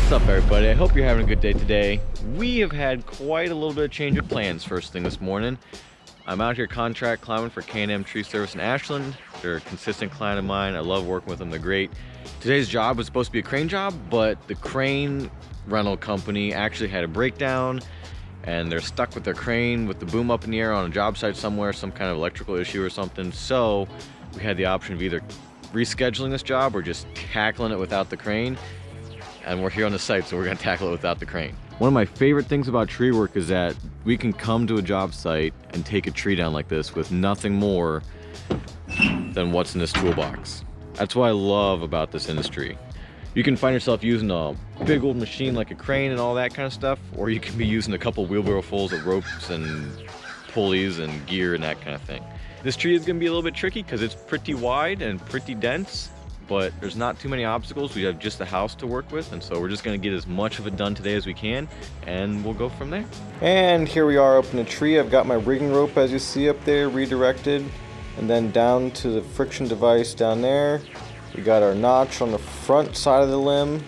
What's up, everybody? I hope you're having a good day today. We have had quite a little bit of change of plans first thing this morning. I'm out here contract climbing for K&M Tree Service in Ashland. They're a consistent client of mine. I love working with them. They're great. Today's job was supposed to be a crane job, but the crane rental company actually had a breakdown and they're stuck with their crane with the boom up in the air on a job site somewhere, some kind of electrical issue or something. So we had the option of either rescheduling this job or just tackling it without the crane. And we're here on the site, so we're gonna tackle it without the crane. One of my favorite things about tree work is that we can come to a job site and take a tree down like this with nothing more than what's in this toolbox. That's what I love about this industry. You can find yourself using a big old machine like a crane and all that kind of stuff, or you can be using a couple wheelbarrow fulls of ropes and pulleys and gear and that kind of thing. This tree is gonna be a little bit tricky because it's pretty wide and pretty dense, but there's not too many obstacles. We have just the house to work with, and so we're just gonna get as much of it done today as we can, and we'll go from there. And here we are up in the tree. I've got my rigging rope, as you see up there, redirected, and then down to the friction device down there. We got our notch on the front side of the limb.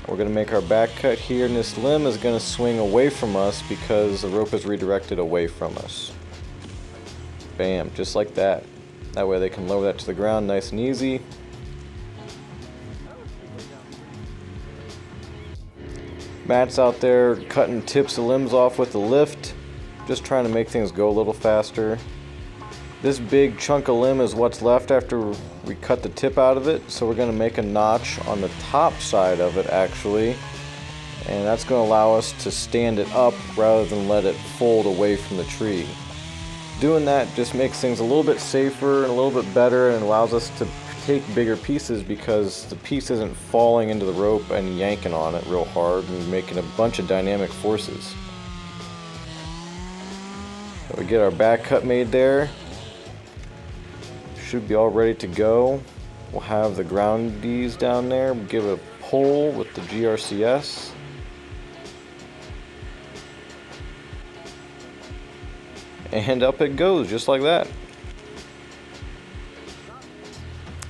We're gonna make our back cut here, and this limb is gonna swing away from us because the rope is redirected away from us. Bam, just like that. That way they can lower that to the ground nice and easy. Matt's out there cutting tips of limbs off with the lift, just trying to make things go a little faster. This big chunk of limb is what's left after we cut the tip out of it, so we're going to make a notch on the top side of it actually, and that's going to allow us to stand it up rather than let it fold away from the tree. Doing that just makes things a little bit safer and a little bit better, and allows us to take bigger pieces because the piece isn't falling into the rope and yanking on it real hard and making a bunch of dynamic forces. So we get our back cut made there. Should be all ready to go. We'll have the groundies down there. We'll give it a pull with the GRCS. And up it goes, just like that.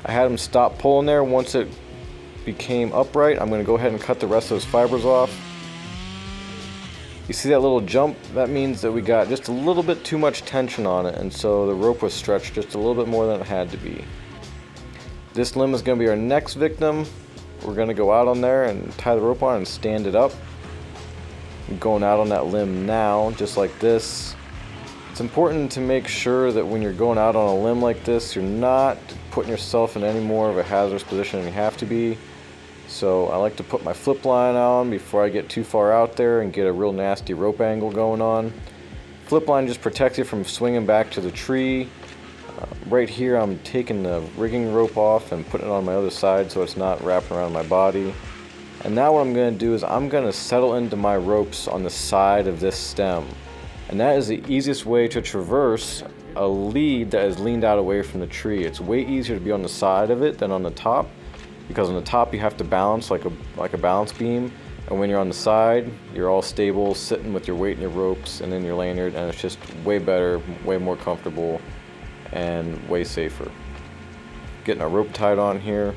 I had them stop pulling there. Once it became upright, I'm going to go ahead and cut the rest of those fibers off. You see that little jump? That means that we got just a little bit too much tension on it, and so the rope was stretched just a little bit more than it had to be. This limb is going to be our next victim. We're going to go out on there and tie the rope on and stand it up. I'm going out on that limb now, just like this. It's important to make sure that when you're going out on a limb like this, you're not putting yourself in any more of a hazardous position than you have to be. So I like to put my flip line on before I get too far out there and get a real nasty rope angle going on. Flip line just protects you from swinging back to the tree. Right here I'm taking the rigging rope off and putting it on my other side so it's not wrapping around my body. And now what I'm going to do is I'm going to settle into my ropes on the side of this stem. And that is the easiest way to traverse a lead that is leaned out away from the tree. It's way easier to be on the side of it than on the top, because on the top you have to balance like a balance beam, and when you're on the side you're all stable, sitting with your weight and your ropes and then your lanyard, and it's just way better, way more comfortable, and way safer. Getting our rope tied on here.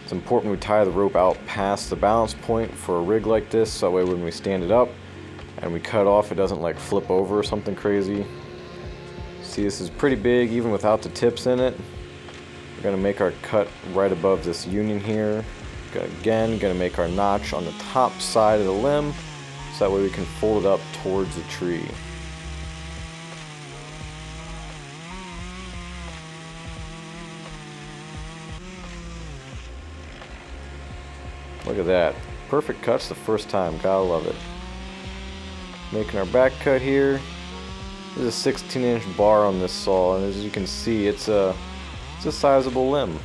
It's important we tie the rope out past the balance point for a rig like this, so that way when we stand it up and we cut off, it doesn't like flip over or something crazy. See, this is pretty big even without the tips in it. We're going to make our cut right above this union here. Again, going to make our notch on the top side of the limb so that way we can fold it up towards the tree. Look at that. Perfect cuts the first time. Gotta love it. Making our back cut here. There's a 16-inch bar on this saw, and as you can see, it's a sizable limb.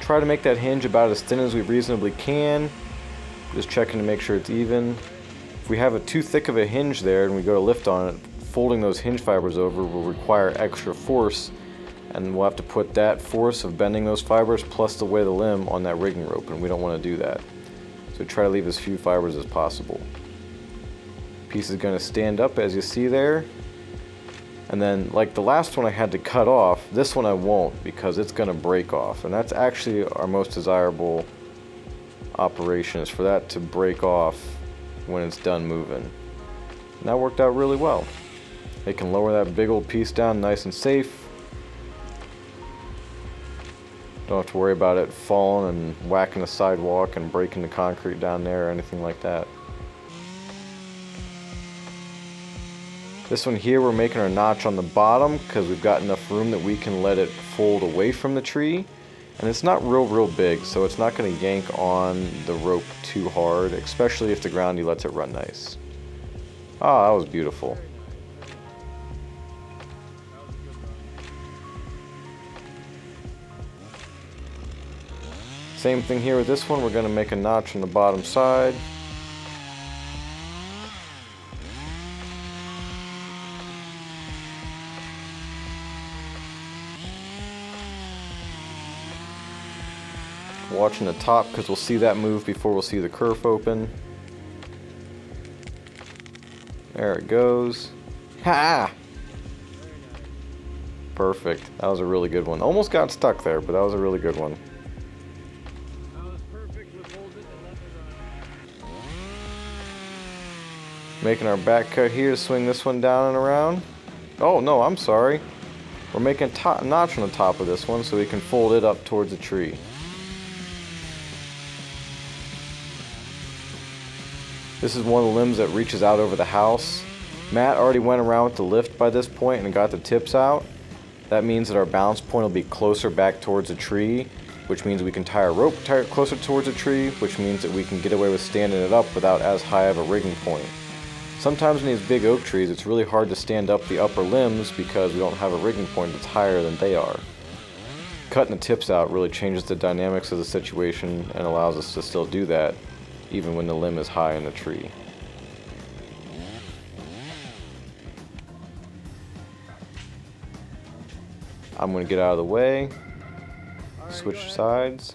Try to make that hinge about as thin as we reasonably can. Just checking to make sure it's even. If we have too thick of a hinge there and we go to lift on it, folding those hinge fibers over will require extra force, and we'll have to put that force of bending those fibers plus the weight of the limb on that rigging rope, and we don't want to do that. So try to leave as few fibers as possible. Piece is going to stand up as you see there. And then, like the last one I had to cut off, this one I won't because it's going to break off. And that's actually our most desirable operation, is for that to break off when it's done moving. And that worked out really well. It can lower that big old piece down nice and safe. Don't have to worry about it falling and whacking the sidewalk and breaking the concrete down there or anything like that. This one here, we're making our notch on the bottom because we've got enough room that we can let it fold away from the tree. And it's not real big, so it's not going to yank on the rope too hard, especially if the groundy lets it run nice. Ah, that was beautiful. Same thing here with this one, we're going to make a notch on the bottom side. Watching the top because we'll see that move before we'll see the kerf open. There it goes. Ha! Perfect. That was a really good one. Almost got stuck there, but that was a really good one. Making our back cut here to swing this one down and around. Oh no, I'm sorry. We're making a notch on the top of this one so we can fold it up towards the tree. This is one of the limbs that reaches out over the house. Matt already went around with the lift by this point and got the tips out. That means that our balance point will be closer back towards the tree, which means we can tie our rope closer towards the tree, which means that we can get away with standing it up without as high of a rigging point. Sometimes in these big oak trees, it's really hard to stand up the upper limbs because we don't have a rigging point that's higher than they are. Cutting the tips out really changes the dynamics of the situation and allows us to still do that, even when the limb is high in the tree. I'm going to get out of the way, switch sides.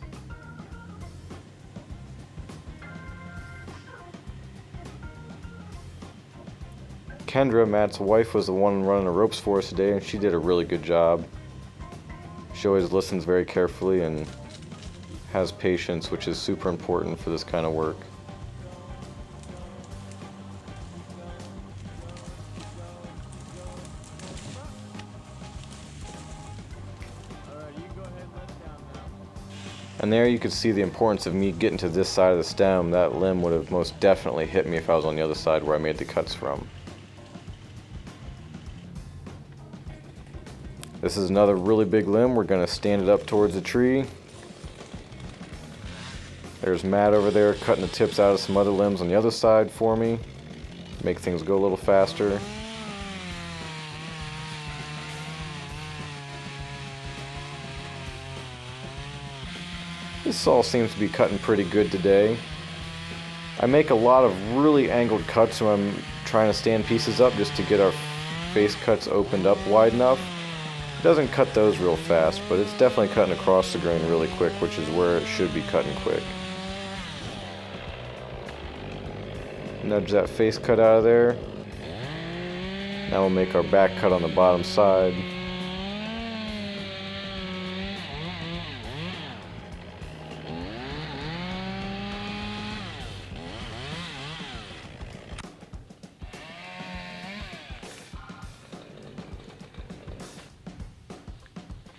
Kendra, Matt's wife, was the one running the ropes for us today, and she did a really good job. She always listens very carefully and has patience, which is super important for this kind of work. And there you can see the importance of me getting to this side of the stem. That limb would have most definitely hit me if I was on the other side where I made the cuts from. This is another really big limb. We're going to stand it up towards the tree. There's Matt over there cutting the tips out of some other limbs on the other side for me. Make things go a little faster. This saw seems to be cutting pretty good today. I make a lot of really angled cuts when I'm trying to stand pieces up just to get our face cuts opened up wide enough. It doesn't cut those real fast, but it's definitely cutting across the grain really quick, which is where it should be cutting quick. Nudge that face cut out of there. Now we'll make our back cut on the bottom side.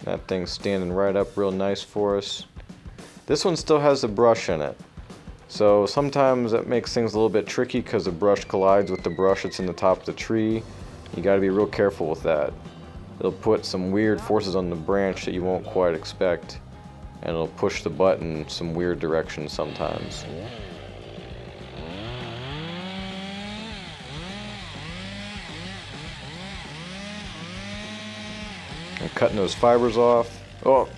That thing's standing right up real nice for us. This one still has the brush in it. So sometimes that makes things a little bit tricky because the brush collides with the brush that's in the top of the tree. You gotta be real careful with that. It'll put some weird forces on the branch that you won't quite expect, and it'll push the butt in some weird directions sometimes. I'm cutting those fibers off. Oh!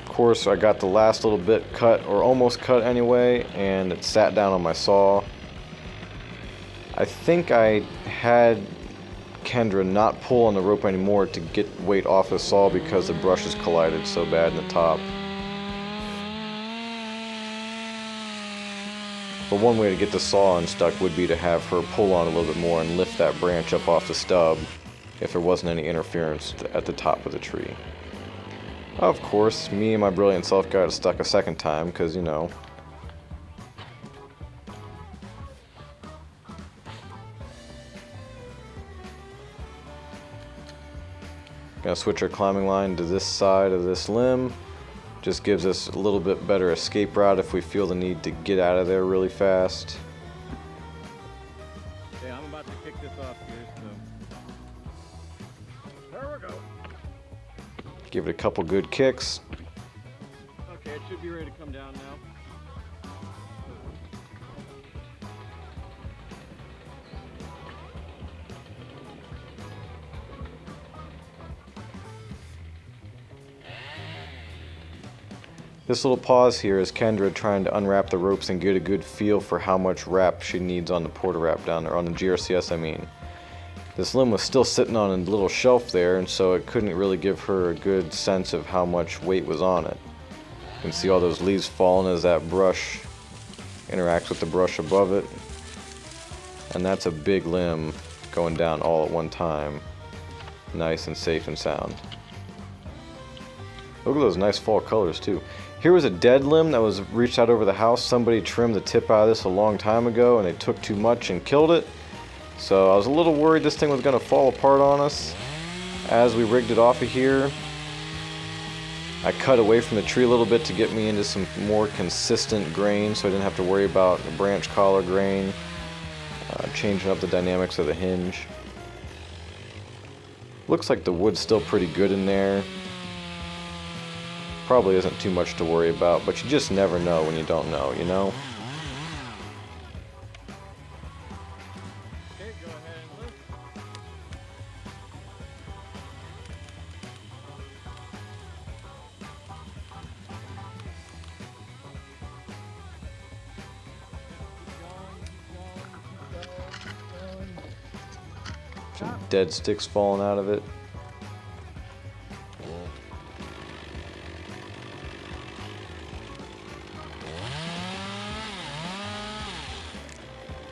Of course, I got the last little bit cut, or almost cut anyway, and it sat down on my saw. I think I had Kendra not pull on the rope anymore to get weight off the saw because the brushes collided so bad in the top. But one way to get the saw unstuck would be to have her pull on a little bit more and lift that branch up off the stub. if there wasn't any interference at the top of the tree. Of course, me and my brilliant self got it stuck a second time, because, you know. Gonna switch our climbing line to this side of this limb. Just gives us a little bit better escape route if we feel the need to get out of there really fast. Okay, I'm about to kick this off here, so there we go. Give it a couple good kicks. Okay, it should be ready to come down now. This little pause here is Kendra trying to unwrap the ropes and get a good feel for how much wrap she needs on the Porta Wrap down there, on the GRCS I mean. This limb was still sitting on a little shelf there, and so it couldn't really give her a good sense of how much weight was on it. You can see all those leaves falling as that brush interacts with the brush above it. And that's a big limb going down all at one time. Nice and safe and sound. Look at those nice fall colors too. Here was a dead limb that was reached out over the house. Somebody trimmed the tip out of this a long time ago and they took too much and killed it. So I was a little worried this thing was going to fall apart on us. As we rigged it off of here, I cut away from the tree a little bit to get me into some more consistent grain so I didn't have to worry about the branch collar grain, changing up the dynamics of the hinge. Looks like the wood's still pretty good in there. Probably isn't too much to worry about, but you just never know when you don't know, you know? Okay, go ahead and lift. Some dead sticks falling out of it.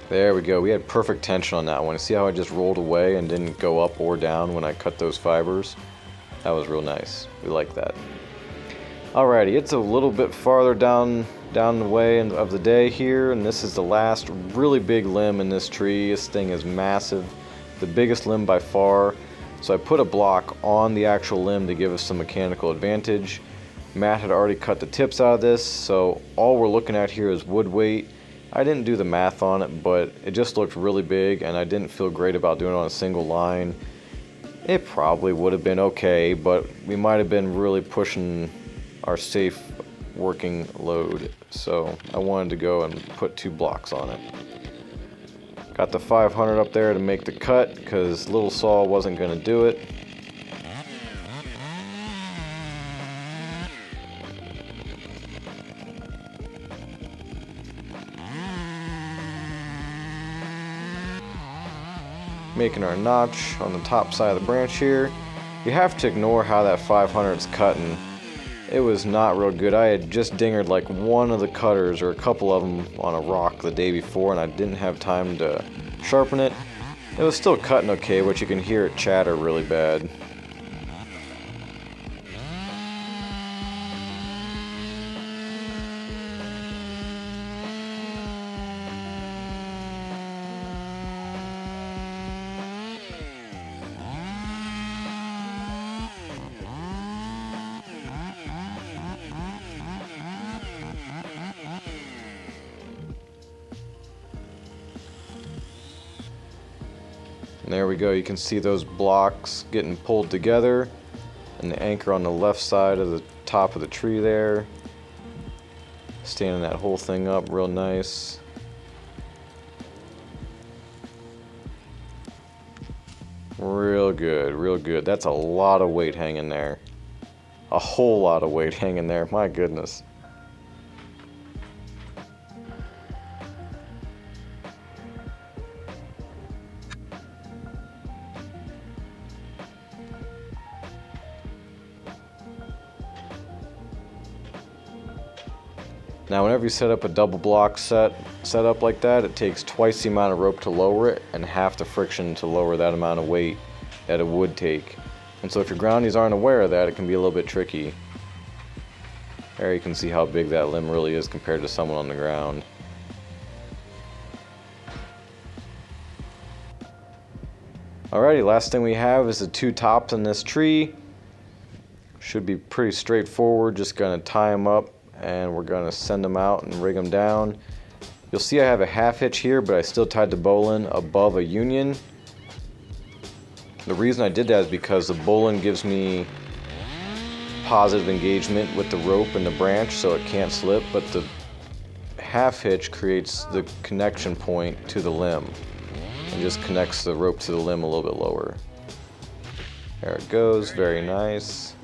There we go. We had perfect tension on that one. See how I just rolled away and didn't go up or down when I cut those fibers? That was real nice. We like that. Alrighty, it's a little bit farther down the way of the day here, and this is the last really big limb in this tree. This thing is massive, the biggest limb by far. So I put a block on the actual limb to give us some mechanical advantage. Matt had already cut the tips out of this, so all we're looking at here is wood weight. I didn't do the math on it, but it just looked really big, and I didn't feel great about doing it on a single line. It probably would have been okay, but we might have been really pushing our safe working load. So I wanted to go and put 2 blocks on it. Got the 500 up there to make the cut, because little saw wasn't going to do it. Making our notch on the top side of the branch here. You have to ignore how that 500's cutting. It was not real good. I had just dingered like one of the cutters or a couple of them on a rock the day before, and I didn't have time to sharpen it. It was still cutting okay, but you can hear it chatter really bad. And there we go, you can see those blocks getting pulled together and the anchor on the left side of the top of the tree there. Standing that whole thing up real nice. Real good, real good. That's a lot of weight hanging there. A whole lot of weight hanging there, my goodness. Now whenever you set up a double block setup like that, it takes twice the amount of rope to lower it and half the friction to lower that amount of weight at a wood take. And so if your groundies aren't aware of that, it can be a little bit tricky. There you can see how big that limb really is compared to someone on the ground. Alrighty, last thing we have is the two tops in this tree. Should be pretty straightforward, just gonna tie them up and we're gonna send them out and rig them down. You'll see I have a half hitch here, but I still tied the bowline above a union. The reason I did that is because the bowline gives me positive engagement with the rope and the branch so it can't slip, but the half hitch creates the connection point to the limb and just connects the rope to the limb a little bit lower. There it goes, very nice.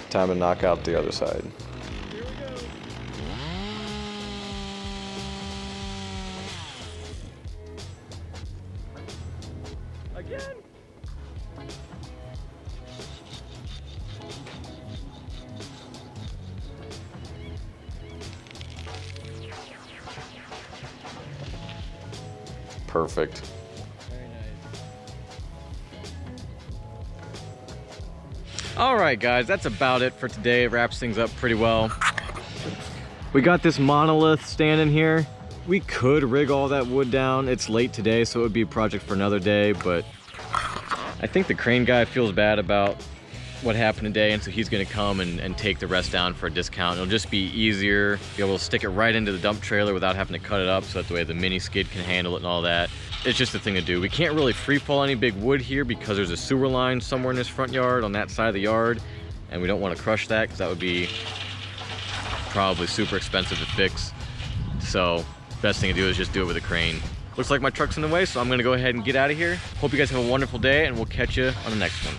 Time to knock out the other side. Here we go. Again? Perfect. Very nice. Alright guys, that's about it for today. It wraps things up pretty well. We got this monolith standing here. We could rig all that wood down. It's late today, so it would be a project for another day, but I think the crane guy feels bad about what happened today, and so he's gonna come and take the rest down for a discount. It'll just be easier, be able to stick it right into the dump trailer without having to cut it up, so that the way the mini skid can handle it and all that. It's just a thing to do. We can't really free fall any big wood here because there's a sewer line somewhere in this front yard on that side of the yard, and we don't want to crush that because that would be probably super expensive to fix. So best thing to do is just do it with a crane. Looks like my truck's in the way, so I'm gonna go ahead and get out of here. Hope you guys have a wonderful day, and we'll catch you on the next one.